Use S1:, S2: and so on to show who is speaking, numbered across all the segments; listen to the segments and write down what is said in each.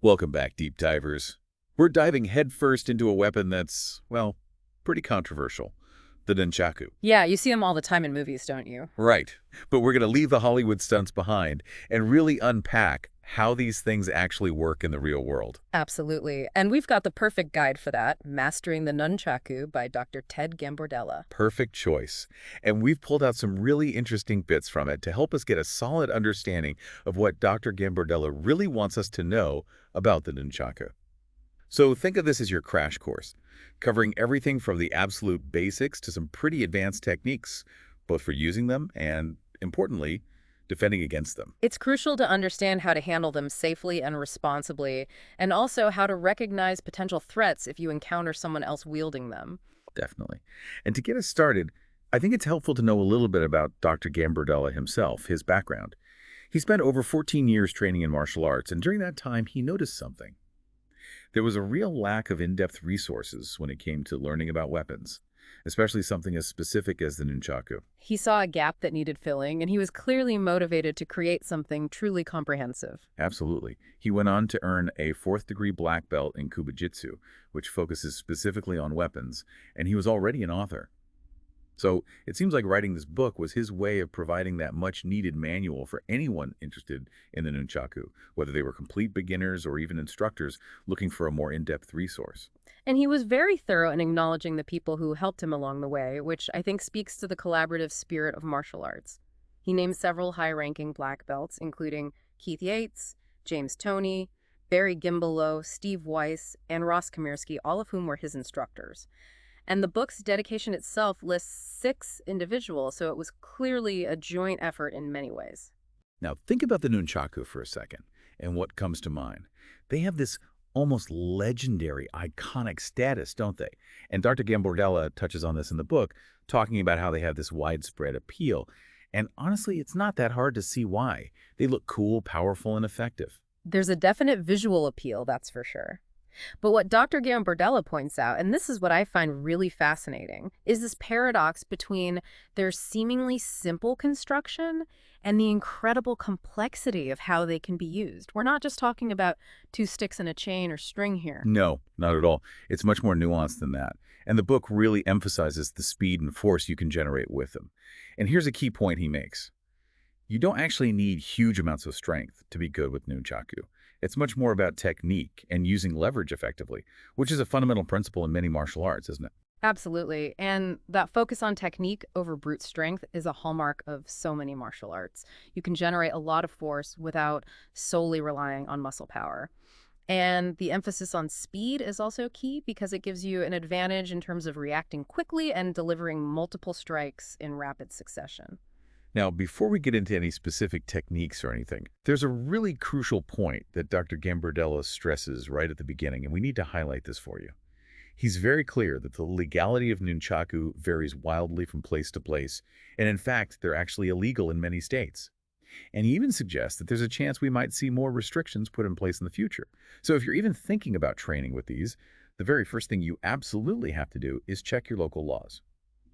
S1: Welcome back, deep divers. We're diving headfirst into a weapon that's, well, pretty controversial, the Nunchaku.
S2: Yeah, you see them all the time in movies, don't you?
S1: Right, but we're going to leave the Hollywood stunts behind and really unpack how these things actually work in the real world.
S2: Absolutely. And we've got the perfect guide for that, Mastering the Nunchaku by Dr. Ted Gambordella.
S1: Perfect choice. And we've pulled out some really interesting bits from it to help us get a solid understanding of what Dr. Gambardella really wants us to know about the Nunchaku. So think of this as your crash course, covering everything from the absolute basics to some pretty advanced techniques, both for using them and, importantly, defending against them.
S2: It's crucial to understand how to handle them safely and responsibly, and also how to recognize potential threats if you encounter someone else wielding them.
S1: Definitely. And to get us started, I think it's helpful to know a little bit about Dr. Gambardella himself, his background. He spent over 14 years training in martial arts, and during that time, he noticed something. There was a real lack of in-depth resources when it came to learning about weapons, especially something as specific as the Nunchaku.
S2: He saw a gap that needed filling, and he was clearly motivated to create something truly comprehensive.
S1: Absolutely. He went on to earn a fourth-degree black belt in Kubujitsu, which focuses specifically on weapons, and he was already an author. So it seems like writing this book was his way of providing that much-needed manual for anyone interested in the Nunchaku, whether they were complete beginners or even instructors looking for a more in-depth resource.
S2: And he was very thorough in acknowledging the people who helped him along the way, which I think speaks to the collaborative spirit of martial arts. He named several high-ranking black belts, including Keith Yates, James Toney, Barry Gimbelot, Steve Weiss, and Ross Kamirsky, all of whom were his instructors. And the book's dedication itself lists 6 individuals, so it was clearly a joint effort in many ways.
S1: Now think about the Nunchaku for a second, and what comes to mind. They have this almost legendary, iconic status, don't they? And Dr. Gambardella touches on this in the book, talking about how they have this widespread appeal. And honestly, it's not that hard to see why. They look cool, powerful, and effective.
S2: There's a definite visual appeal, that's for sure. But what Dr. Gambardella points out, and this is what I find really fascinating, is this paradox between their seemingly simple construction and the incredible complexity of how they can be used. We're not just talking about 2 sticks and a chain or string here.
S1: No, not at all. It's much more nuanced than that. And the book really emphasizes the speed and force you can generate with them. And here's a key point he makes. You don't actually need huge amounts of strength to be good with Nunchaku. It's much more about technique and using leverage effectively, which is a fundamental principle in many martial arts, isn't it?
S2: Absolutely. And that focus on technique over brute strength is a hallmark of so many martial arts. You can generate a lot of force without solely relying on muscle power. And the emphasis on speed is also key because it gives you an advantage in terms of reacting quickly and delivering multiple strikes in rapid succession.
S1: Now, before we get into any specific techniques or anything, there's a really crucial point that Dr. Gambardella stresses right at the beginning, and we need to highlight this for you. He's very clear that the legality of Nunchaku varies wildly from place to place, and in fact, they're actually illegal in many states. And he even suggests that there's a chance we might see more restrictions put in place in the future. So if you're even thinking about training with these, the very first thing you absolutely have to do is check your local laws.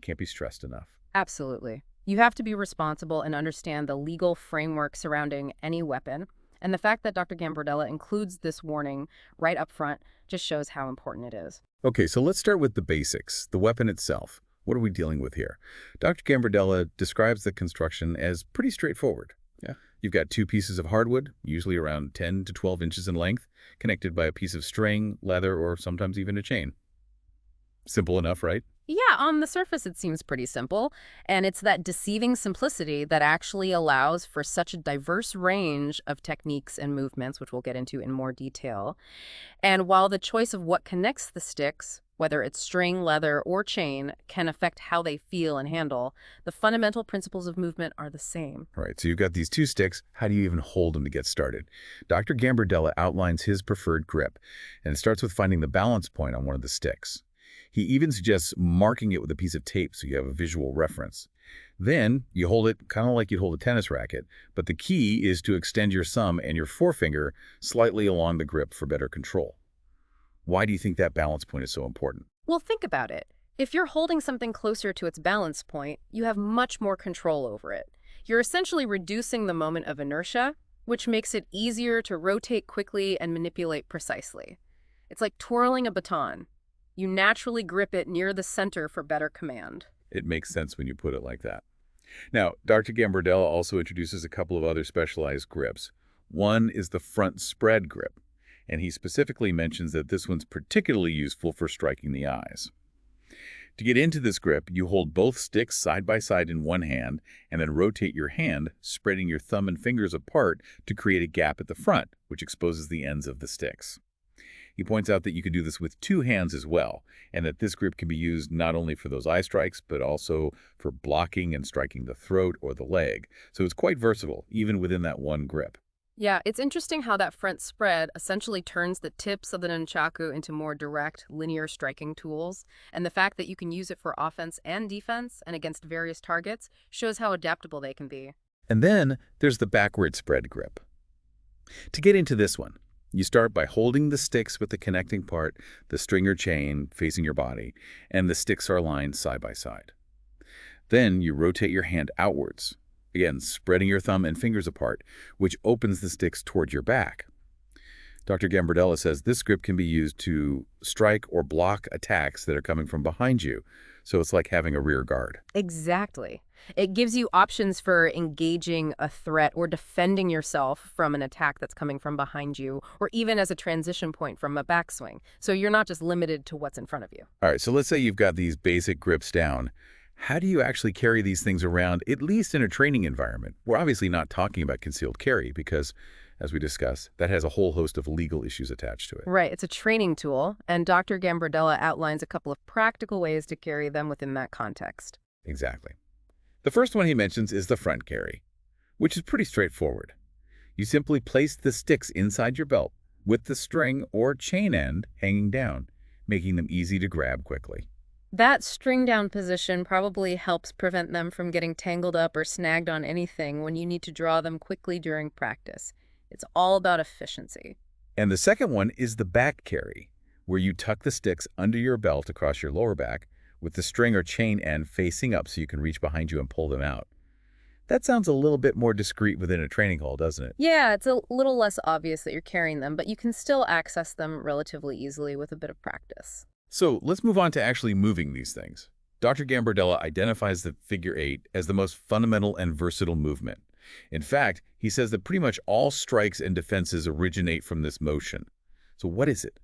S1: Can't be stressed enough.
S2: Absolutely. You have to be responsible and understand the legal framework surrounding any weapon. And the fact that Dr. Gambardella includes this warning right up front just shows how important it is.
S1: Okay, so let's start with the basics, the weapon itself. What are we dealing with here? Dr. Gambardella describes the construction as pretty straightforward. You've got 2 pieces of hardwood, usually around 10 to 12 inches in length, connected by a piece of string, leather, or sometimes even a chain. Simple enough, right?
S2: Yeah, on the surface it seems pretty simple, and it's that deceiving simplicity that actually allows for such a diverse range of techniques and movements, which we'll get into in more detail. And while the choice of what connects the sticks, whether it's string, leather, or chain, can affect how they feel and handle, the fundamental principles of movement are the same.
S1: All right, so you've got these 2 sticks. How do you even hold them to get started? Dr. Gambardella outlines his preferred grip, and it starts with finding the balance point on one of the sticks. He even suggests marking it with a piece of tape so you have a visual reference. Then you hold it kind of like you'd hold a tennis racket, but the key is to extend your thumb and your forefinger slightly along the grip for better control. Why do you think that balance point is so important?
S2: Well, think about it. If you're holding something closer to its balance point, you have much more control over it. You're essentially reducing the moment of inertia, which makes it easier to rotate quickly and manipulate precisely. It's like twirling a baton. You naturally grip it near the center for better command.
S1: It makes sense when you put it like that. Now, Dr. Gambordella also introduces a couple of other specialized grips. One is the front spread grip, and he specifically mentions that this one's particularly useful for striking the eyes. To get into this grip, you hold both sticks side by side in one hand and then rotate your hand, spreading your thumb and fingers apart to create a gap at the front, which exposes the ends of the sticks. He points out that you can do this with two hands as well, and that this grip can be used not only for those eye strikes, but also for blocking and striking the throat or the leg. So it's quite versatile, even within that one grip.
S2: Yeah, it's interesting how that front spread essentially turns the tips of the nunchaku into more direct, linear striking tools, and the fact that you can use it for offense and defense and against various targets shows how adaptable they can be.
S1: And then there's the backward spread grip. To get into this one, you start by holding the sticks with the connecting part, the string or chain, facing your body, and the sticks are aligned side by side. Then you rotate your hand outwards, again, spreading your thumb and fingers apart, which opens the sticks toward your back. Dr. Gambardella says this grip can be used to strike or block attacks that are coming from behind you, so it's like having a rear guard.
S2: Exactly. It gives you options for engaging a threat or defending yourself from an attack that's coming from behind you, or even as a transition point from a backswing. So you're not just limited to what's in front of you.
S1: All right, so let's say you've got these basic grips down. How do you actually carry these things around, at least in a training environment? We're obviously not talking about concealed carry because, as we discussed, that has a whole host of legal issues attached to it.
S2: Right, it's a training tool, and Dr. Gambardella outlines a couple of practical ways to carry them within that context.
S1: Exactly. The first one he mentions is the front carry, which is pretty straightforward. You simply place the sticks inside your belt with the string or chain end hanging down, making them easy to grab quickly.
S2: That string down position probably helps prevent them from getting tangled up or snagged on anything when you need to draw them quickly during practice. It's all about efficiency.
S1: And the second one is the back carry, where you tuck the sticks under your belt across your lower back with the string or chain end facing up so you can reach behind you and pull them out. That sounds a little bit more discreet within a training hall, doesn't it?
S2: Yeah, it's a little less obvious that you're carrying them, but you can still access them relatively easily with a bit of practice.
S1: So let's move on to actually moving these things. Dr. Gambardella identifies the figure eight as the most fundamental and versatile movement. In fact, he says that pretty much all strikes and defenses originate from this motion. So what is it?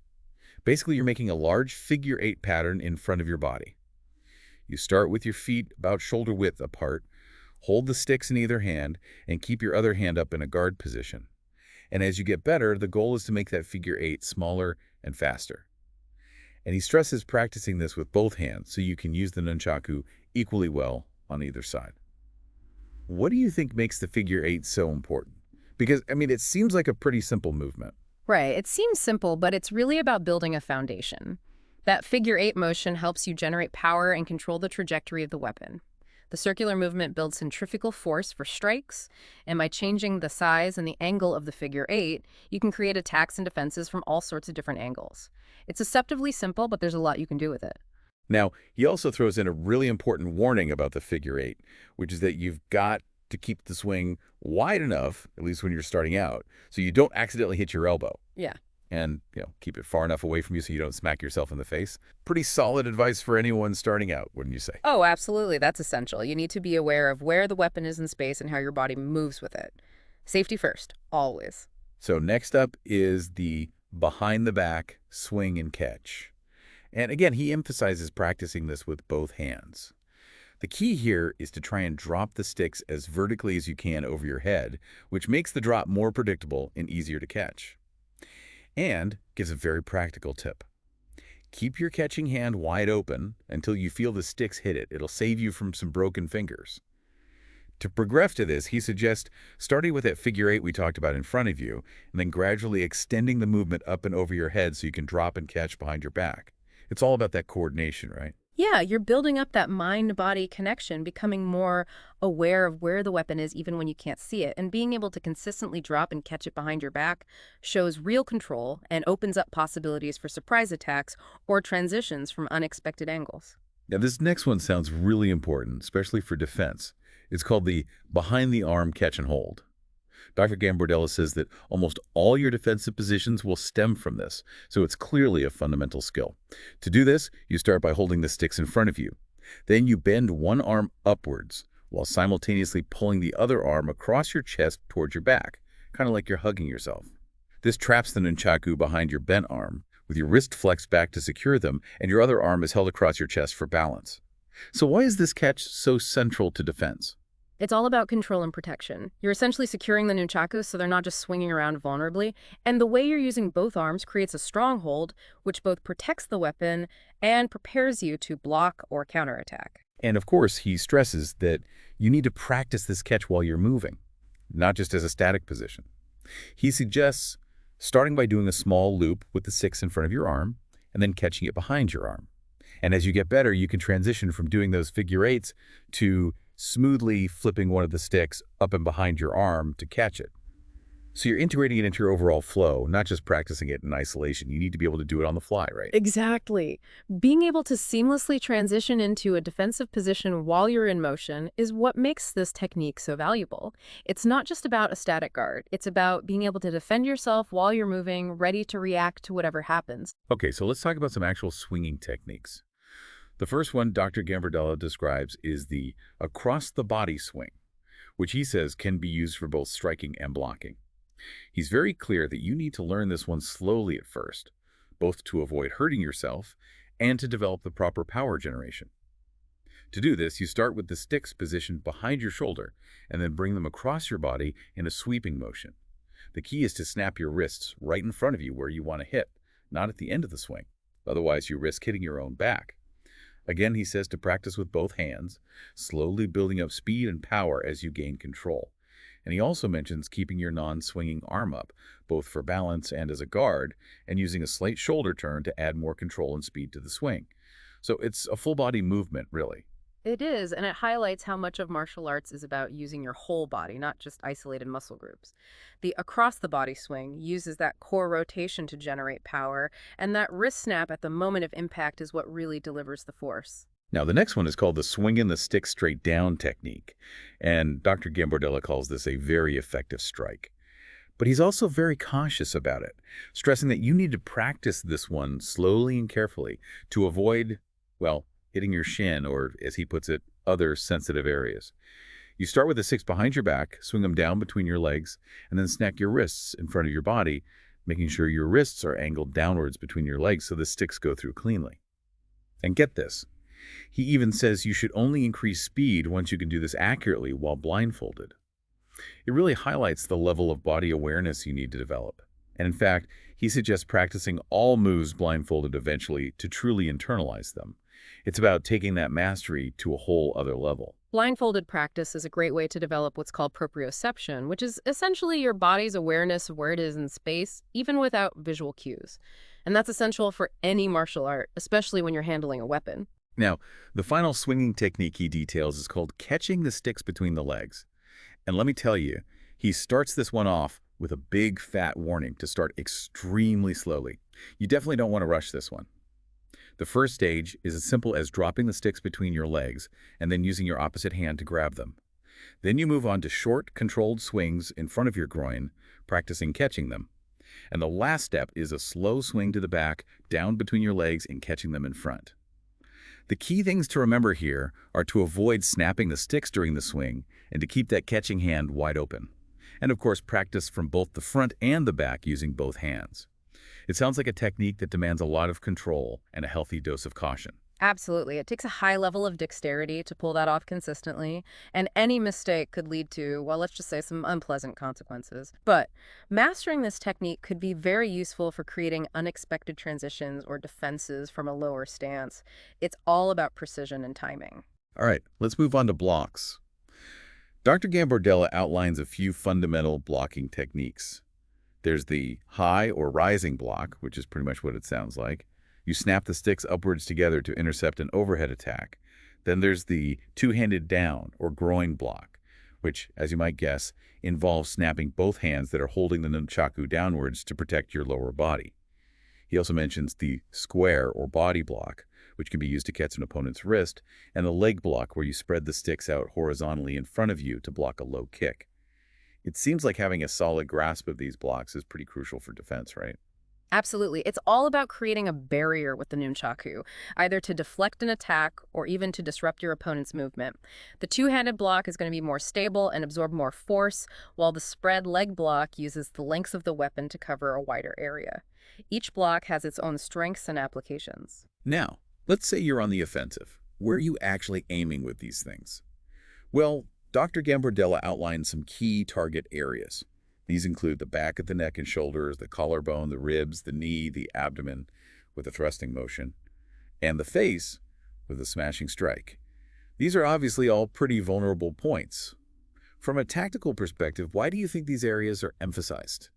S1: Basically, you're making a large figure eight pattern in front of your body. You start with your feet about shoulder width apart, hold the sticks in either hand, and keep your other hand up in a guard position. And as you get better, the goal is to make that figure eight smaller and faster. And he stresses practicing this with both hands so you can use the nunchaku equally well on either side. What do you think makes the figure eight so important? Because, I mean, it seems like a pretty simple movement.
S2: Right, it seems simple, but it's really about building a foundation. That figure eight motion helps you generate power and control the trajectory of the weapon. The circular movement builds centrifugal force for strikes, and by changing the size and the angle of the figure eight, you can create attacks and defenses from all sorts of different angles. It's deceptively simple, but there's a lot you can do with it.
S1: Now, he also throws in a really important warning about the figure eight, which is that you've got to keep the swing wide enough, at least when you're starting out, so you don't accidentally hit your elbow.
S2: Yeah.
S1: And, keep it far enough away from you so you don't smack yourself in the face. Pretty solid advice for anyone starting out, wouldn't you say?
S2: Oh, absolutely. That's essential. You need to be aware of where the weapon is in space and how your body moves with it. Safety first, always.
S1: So next up is the behind the back swing and catch. And again, he emphasizes practicing this with both hands. The key here is to try and drop the sticks as vertically as you can over your head, which makes the drop more predictable and easier to catch. And gives a very practical tip. Keep your catching hand wide open until you feel the sticks hit it. It'll save you from some broken fingers. To progress to this, he suggests starting with that figure eight we talked about in front of you, and then gradually extending the movement up and over your head so you can drop and catch behind your back. It's all about that coordination, right?
S2: Yeah, you're building up that mind-body connection, becoming more aware of where the weapon is even when you can't see it, and being able to consistently drop and catch it behind your back shows real control and opens up possibilities for surprise attacks or transitions from unexpected angles.
S1: Now, this next one sounds really important, especially for defense. It's called the behind the arm catch and hold. Dr. Gambordella says that almost all your defensive positions will stem from this, so it's clearly a fundamental skill. To do this, you start by holding the sticks in front of you. Then you bend one arm upwards while simultaneously pulling the other arm across your chest towards your back, kind of like you're hugging yourself. This traps the nunchaku behind your bent arm, with your wrist flexed back to secure them, and your other arm is held across your chest for balance. So why is this catch so central to defense?
S2: It's all about control and protection. You're essentially securing the nunchaku so they're not just swinging around vulnerably, and the way you're using both arms creates a stronghold, which both protects the weapon and prepares you to block or counterattack.
S1: And of course, he stresses that you need to practice this catch while you're moving, not just as a static position. He suggests starting by doing a small loop with the sticks in front of your arm and then catching it behind your arm. And as you get better, you can transition from doing those figure eights to smoothly flipping one of the sticks up and behind your arm to catch it. So you're integrating it into your overall flow, not just practicing it in isolation. You need to be able to do it on the fly, right?
S2: Exactly. Being able to seamlessly transition into a defensive position while you're in motion is what makes this technique so valuable. It's not just about a static guard. It's about being able to defend yourself while you're moving, ready to react to whatever happens.
S1: Okay, so let's talk about some actual swinging techniques. The first one Dr. Gambardella describes is the across-the-body swing, which he says can be used for both striking and blocking. He's very clear that you need to learn this one slowly at first, both to avoid hurting yourself and to develop the proper power generation. To do this, you start with the sticks positioned behind your shoulder and then bring them across your body in a sweeping motion. The key is to snap your wrists right in front of you where you want to hit, not at the end of the swing. Otherwise, you risk hitting your own back. Again, he says to practice with both hands, slowly building up speed and power as you gain control. And he also mentions keeping your non-swinging arm up, both for balance and as a guard, and using a slight shoulder turn to add more control and speed to the swing. So it's a full-body movement, really.
S2: It is, and it highlights how much of martial arts is about using your whole body, not just isolated muscle groups. The across-the-body swing uses that core rotation to generate power, and that wrist snap at the moment of impact is what really delivers the force.
S1: Now, the next one is called the swinging the stick straight down technique, and Dr. Gambardella calls this a very effective strike. But he's also very cautious about it, stressing that you need to practice this one slowly and carefully to avoid, well, hitting your shin or, as he puts it, other sensitive areas. You start with the sticks behind your back, swing them down between your legs, and then snap your wrists in front of your body, making sure your wrists are angled downwards between your legs so the sticks go through cleanly. And get this. He even says you should only increase speed once you can do this accurately while blindfolded. It really highlights the level of body awareness you need to develop. And in fact, he suggests practicing all moves blindfolded eventually to truly internalize them. It's about taking that mastery to a whole other level.
S2: Blindfolded practice is a great way to develop what's called proprioception, which is essentially your body's awareness of where it is in space, even without visual cues. And that's essential for any martial art, especially when you're handling a weapon.
S1: Now, the final swinging technique he details is called catching the sticks between the legs. And let me tell you, he starts this one off with a big fat warning to start extremely slowly. You definitely don't want to rush this one. The first stage is as simple as dropping the sticks between your legs and then using your opposite hand to grab them. Then you move on to short, controlled swings in front of your groin, practicing catching them. And the last step is a slow swing to the back, down between your legs and catching them in front. The key things to remember here are to avoid snapping the sticks during the swing and to keep that catching hand wide open. And of course, practice from both the front and the back using both hands. It sounds like a technique that demands a lot of control and a healthy dose of caution.
S2: Absolutely. It takes a high level of dexterity to pull that off consistently, and any mistake could lead to, well, let's just say some unpleasant consequences. But mastering this technique could be very useful for creating unexpected transitions or defenses from a lower stance. It's all about precision and timing.
S1: All right, let's move on to blocks. Dr. Gambardella outlines a few fundamental blocking techniques. There's the high or rising block, which is pretty much what it sounds like. You snap the sticks upwards together to intercept an overhead attack. Then there's the two-handed down or groin block, which, as you might guess, involves snapping both hands that are holding the nunchaku downwards to protect your lower body. He also mentions the square or body block, which can be used to catch an opponent's wrist, and the leg block where you spread the sticks out horizontally in front of you to block a low kick. It seems like having a solid grasp of these blocks is pretty crucial for defense, right?
S2: Absolutely. It's all about creating a barrier with the Nunchaku, either to deflect an attack or even to disrupt your opponent's movement. The two-handed block is going to be more stable and absorb more force, while the spread leg block uses the length of the weapon to cover a wider area. Each block has its own strengths and applications.
S1: Now, let's say you're on the offensive. Where are you actually aiming with these things? Well, Dr. Gambordella outlined some key target areas. These include the back of the neck and shoulders, the collarbone, the ribs, the knee, the abdomen with a thrusting motion, and the face with a smashing strike. These are obviously all pretty vulnerable points. From a tactical perspective, why do you think these areas are emphasized?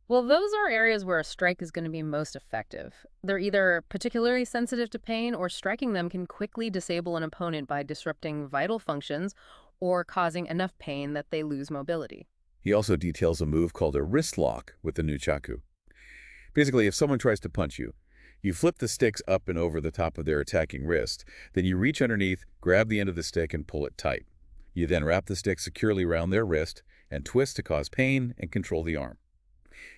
S2: Well, those are areas where a strike is going to be most effective. They're either particularly sensitive to pain, or striking them can quickly disable an opponent by disrupting vital functions or causing enough pain that they lose mobility.
S1: He also details a move called a wrist lock with the Nunchaku. Basically, if someone tries to punch you, you flip the sticks up and over the top of their attacking wrist, then you reach underneath, grab the end of the stick, and pull it tight. You then wrap the stick securely around their wrist and twist to cause pain and control the arm.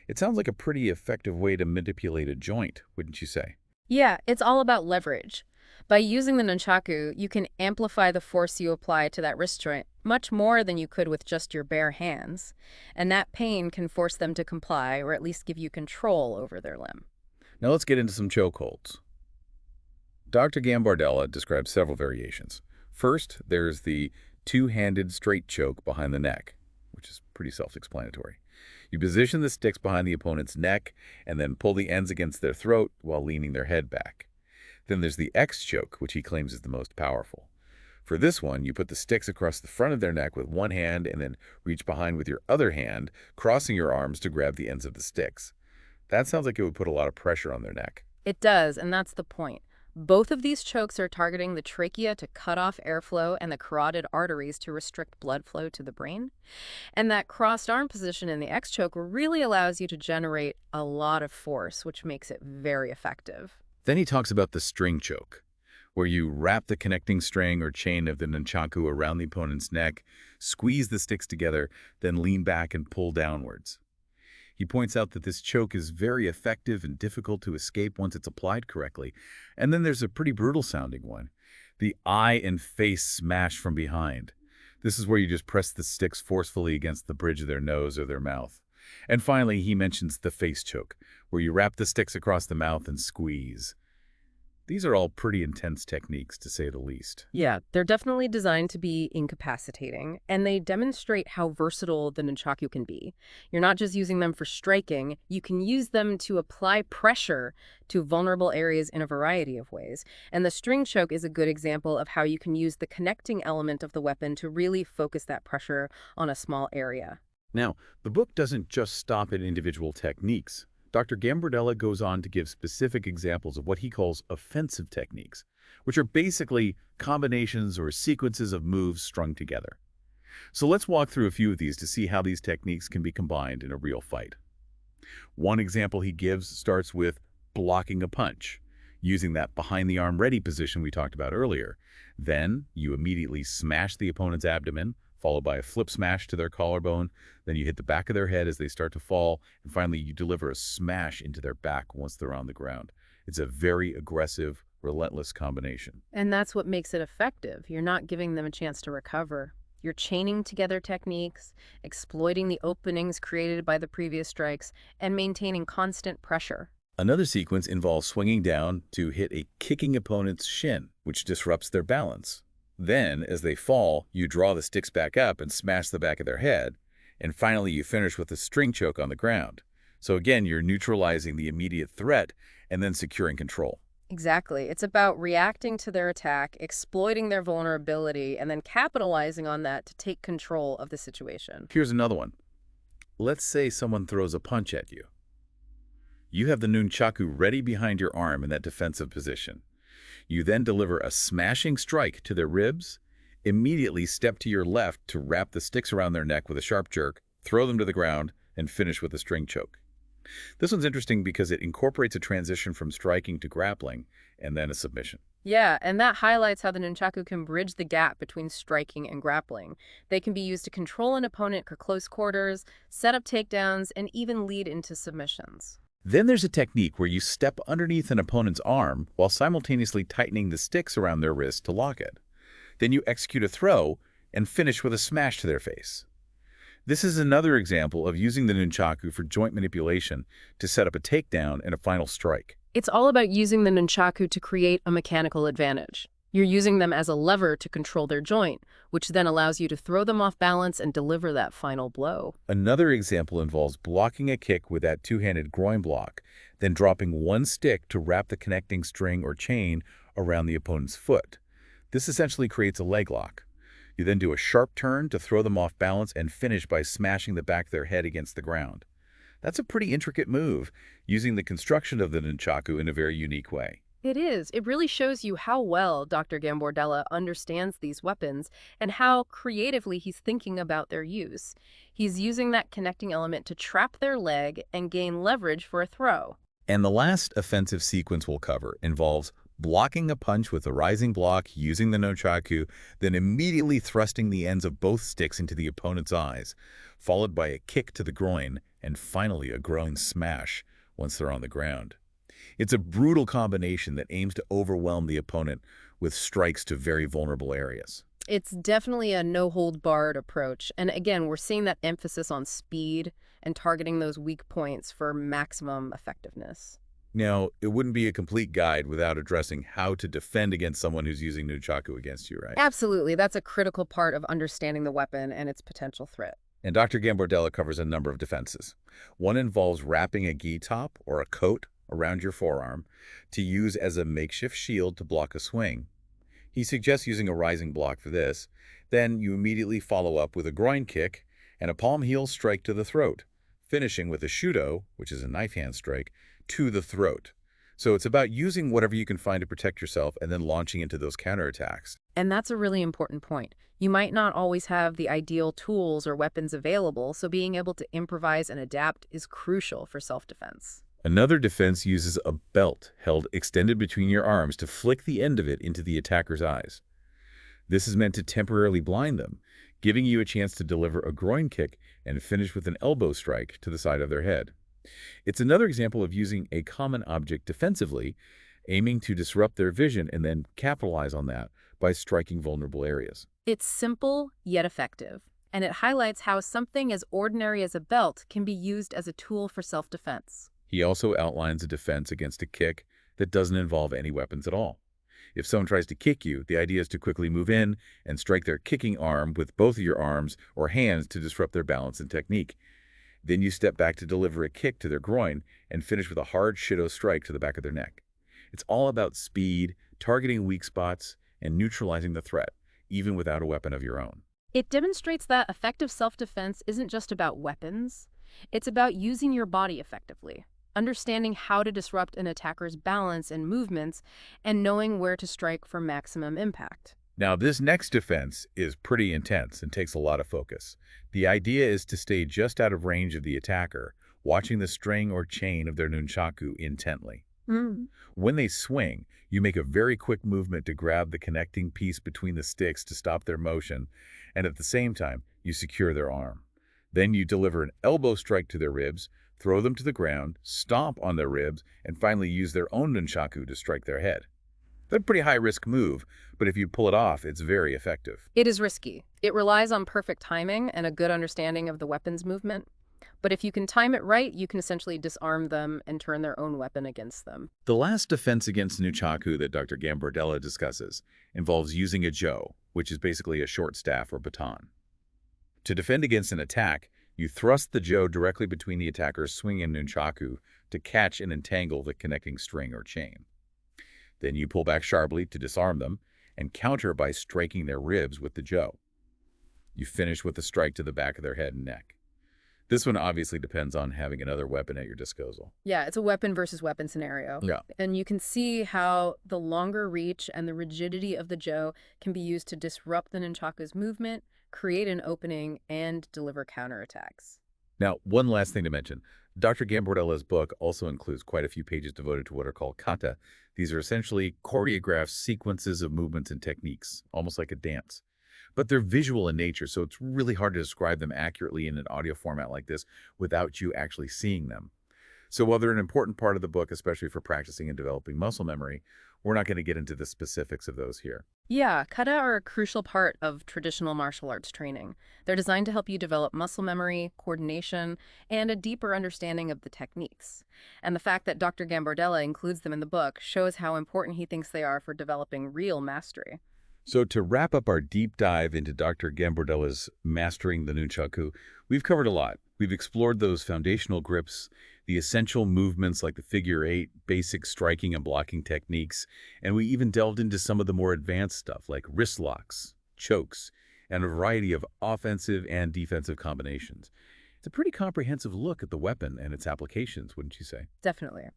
S1: It sounds like a pretty effective way to manipulate a joint, wouldn't you say?
S2: Yeah, it's all about leverage. By using the nunchaku, you can amplify the force you apply to that wrist joint much more than you could with just your bare hands. And that pain can force them to comply, or at least give you control over their limb.
S1: Now let's get into some chokeholds. Dr. Gambardella describes several variations. First, there's the two-handed straight choke behind the neck, which is pretty self-explanatory. You position the sticks behind the opponent's neck and then pull the ends against their throat while leaning their head back. Then there's the X choke, which he claims is the most powerful. For this one, you put the sticks across the front of their neck with one hand and then reach behind with your other hand, crossing your arms to grab the ends of the sticks. That sounds like it would put a lot of pressure on their neck.
S2: It does, and that's the point. Both of these chokes are targeting the trachea to cut off airflow and the carotid arteries to restrict blood flow to the brain. And that crossed arm position in the X choke really allows you to generate a lot of force, which makes it very effective.
S1: Then he talks about the string choke, where you wrap the connecting string or chain of the nunchaku around the opponent's neck, squeeze the sticks together, then lean back and pull downwards. He points out that this choke is very effective and difficult to escape once it's applied correctly. And then there's a pretty brutal-sounding one, the eye and face smash from behind. This is where you just press the sticks forcefully against the bridge of their nose or their mouth. And finally, he mentions the face choke, where you wrap the sticks across the mouth and squeeze. These are all pretty intense techniques, to say the least.
S2: Yeah, they're definitely designed to be incapacitating, and they demonstrate how versatile the nunchaku can be. You're not just using them for striking, you can use them to apply pressure to vulnerable areas in a variety of ways. And the string choke is a good example of how you can use the connecting element of the weapon to really focus that pressure on a small area.
S1: Now, the book doesn't just stop at individual techniques. Dr. Gambardella goes on to give specific examples of what he calls offensive techniques, which are basically combinations or sequences of moves strung together. So let's walk through a few of these to see how these techniques can be combined in a real fight. One example he gives starts with blocking a punch, using that behind-the-arm ready position we talked about earlier. Then you immediately smash the opponent's abdomen, followed by a flip smash to their collarbone. Then you hit the back of their head as they start to fall, and finally you deliver a smash into their back once they're on the ground. It's a very aggressive, relentless combination.
S2: And that's what makes it effective. You're not giving them a chance to recover. You're chaining together techniques, exploiting the openings created by the previous strikes, and maintaining constant pressure.
S1: Another sequence involves swinging down to hit a kicking opponent's shin, which disrupts their balance. Then, as they fall, you draw the sticks back up and smash the back of their head. And finally, you finish with a string choke on the ground. So again, you're neutralizing the immediate threat and then securing control.
S2: Exactly. It's about reacting to their attack, exploiting their vulnerability, and then capitalizing on that to take control of the situation.
S1: Here's another one. Let's say someone throws a punch at you. You have the nunchaku ready behind your arm in that defensive position. You then deliver a smashing strike to their ribs, immediately step to your left to wrap the sticks around their neck with a sharp jerk, throw them to the ground, and finish with a string choke. This one's interesting because it incorporates a transition from striking to grappling and then a submission.
S2: Yeah, and that highlights how the nunchaku can bridge the gap between striking and grappling. They can be used to control an opponent at close quarters, set up takedowns, and even lead into submissions.
S1: Then there's a technique where you step underneath an opponent's arm while simultaneously tightening the sticks around their wrist to lock it. Then you execute a throw and finish with a smash to their face. This is another example of using the nunchaku for joint manipulation to set up a takedown and a final strike.
S2: It's all about using the nunchaku to create a mechanical advantage. You're using them as a lever to control their joint, which then allows you to throw them off balance and deliver that final blow.
S1: Another example involves blocking a kick with that two-handed groin block, then dropping one stick to wrap the connecting string or chain around the opponent's foot. This essentially creates a leg lock. You then do a sharp turn to throw them off balance and finish by smashing the back of their head against the ground. That's a pretty intricate move, using the construction of the nunchaku in a very unique way.
S2: It is. It really shows you how well Dr. Gambordella understands these weapons and how creatively he's thinking about their use. He's using that connecting element to trap their leg and gain leverage for a throw.
S1: And the last offensive sequence we'll cover involves blocking a punch with a rising block using the nunchaku, then immediately thrusting the ends of both sticks into the opponent's eyes, followed by a kick to the groin, and finally a groin smash once they're on the ground. It's a brutal combination that aims to overwhelm the opponent with strikes to very vulnerable areas.
S2: It's definitely a no-hold-barred approach. And again, we're seeing that emphasis on speed and targeting those weak points for maximum effectiveness.
S1: Now, it wouldn't be a complete guide without addressing how to defend against someone who's using nunchaku against you, right?
S2: Absolutely. That's a critical part of understanding the weapon and its potential threat.
S1: And Dr. Gambordella covers a number of defenses. One involves wrapping a gi top or a coat around your forearm to use as a makeshift shield to block a swing. He suggests using a rising block for this. Then you immediately follow up with a groin kick and a palm heel strike to the throat, finishing with a shudo, which is a knife hand strike, to the throat. So it's about using whatever you can find to protect yourself and then launching into those counterattacks.
S2: And that's a really important point. You might not always have the ideal tools or weapons available, so being able to improvise and adapt is crucial for self-defense.
S1: Another defense uses a belt held extended between your arms to flick the end of it into the attacker's eyes. This is meant to temporarily blind them, giving you a chance to deliver a groin kick and finish with an elbow strike to the side of their head. It's another example of using a common object defensively, aiming to disrupt their vision and then capitalize on that by striking vulnerable areas.
S2: It's simple yet effective, and it highlights how something as ordinary as a belt can be used as a tool for self-defense.
S1: He also outlines a defense against a kick that doesn't involve any weapons at all. If someone tries to kick you, the idea is to quickly move in and strike their kicking arm with both of your arms or hands to disrupt their balance and technique. Then you step back to deliver a kick to their groin and finish with a hard shido strike to the back of their neck. It's all about speed, targeting weak spots, and neutralizing the threat, even without a weapon of your own.
S2: It demonstrates that effective self-defense isn't just about weapons. It's about using your body effectively, understanding how to disrupt an attacker's balance and movements, and knowing where to strike for maximum impact.
S1: Now, this next defense is pretty intense and takes a lot of focus. The idea is to stay just out of range of the attacker, watching the string or chain of their nunchaku intently. When they swing, you make a very quick movement to grab the connecting piece between the sticks to stop their motion, and at the same time, you secure their arm. Then you deliver an elbow strike to their ribs, throw them to the ground, stomp on their ribs, and finally use their own nunchaku to strike their head. That's a pretty high-risk move, but if you pull it off, it's very effective.
S2: It is risky. It relies on perfect timing and a good understanding of the weapon's movement. But if you can time it right, you can essentially disarm them and turn their own weapon against them.
S1: The last defense against nunchaku that Dr. Gambordella discusses involves using a jo, which is basically a short staff or baton. To defend against an attack, you thrust the jo directly between the attacker's swinging nunchaku to catch and entangle the connecting string or chain. Then you pull back sharply to disarm them and counter by striking their ribs with the jo. You finish with a strike to the back of their head and neck. This one obviously depends on having another weapon at your disposal.
S2: Yeah, it's a weapon versus weapon scenario.
S1: Yeah.
S2: And you can see how the longer reach and the rigidity of the jo can be used to disrupt the nunchaku's movement, create an opening, and deliver counterattacks.
S1: Now, one last thing to mention. Dr. Gambordella's book also includes quite a few pages devoted to what are called kata. These are essentially choreographed sequences of movements and techniques, almost like a dance. But they're visual in nature, so it's really hard to describe them accurately in an audio format like this without you actually seeing them. So while they're an important part of the book, especially for practicing and developing muscle memory, we're not going to get into the specifics of those here.
S2: Yeah, kata are a crucial part of traditional martial arts training. They're designed to help you develop muscle memory, coordination, and a deeper understanding of the techniques. And the fact that Dr. Gambardella includes them in the book shows how important he thinks they are for developing real mastery.
S1: So to wrap up our deep dive into Dr. Gambordella's Mastering the Nunchaku, we've covered a lot. We've explored those foundational grips, the essential movements like the figure eight, basic striking and blocking techniques, and we even delved into some of the more advanced stuff like wrist locks, chokes, and a variety of offensive and defensive combinations. It's a pretty comprehensive look at the weapon and its applications, wouldn't you say?
S2: Definitely.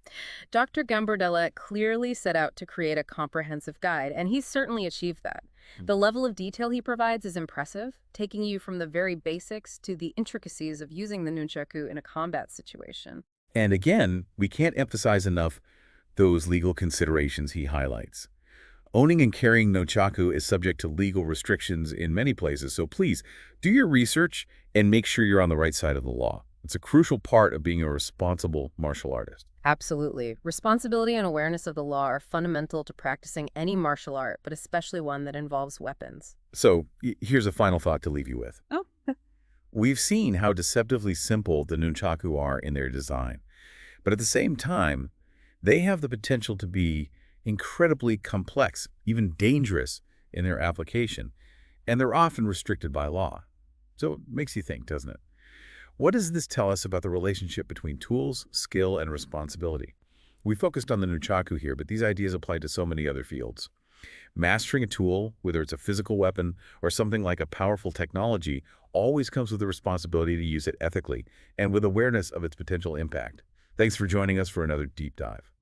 S2: Dr. Gambardella clearly set out to create a comprehensive guide, and he's certainly achieved that. The level of detail he provides is impressive, taking you from the very basics to the intricacies of using the nunchaku in a combat situation.
S1: And again, we can't emphasize enough those legal considerations he highlights. Owning and carrying Nunchaku is subject to legal restrictions in many places, so please do your research and make sure you're on the right side of the law. It's a crucial part of being a responsible martial artist.
S2: Absolutely. Responsibility and awareness of the law are fundamental to practicing any martial art, but especially one that involves weapons.
S1: So here's a final thought to leave you with.
S2: Oh,
S1: We've seen how deceptively simple the Nunchaku are in their design, but at the same time, they have the potential to be incredibly complex, even dangerous in their application, and they're often restricted by law. So it makes you think, doesn't it? What does this tell us about the relationship between tools, skill, and responsibility? We focused on the Nunchaku here, but these ideas apply to so many other fields. Mastering a tool, whether it's a physical weapon or something like a powerful technology, always comes with the responsibility to use it ethically and with awareness of its potential impact. Thanks for joining us for another deep dive.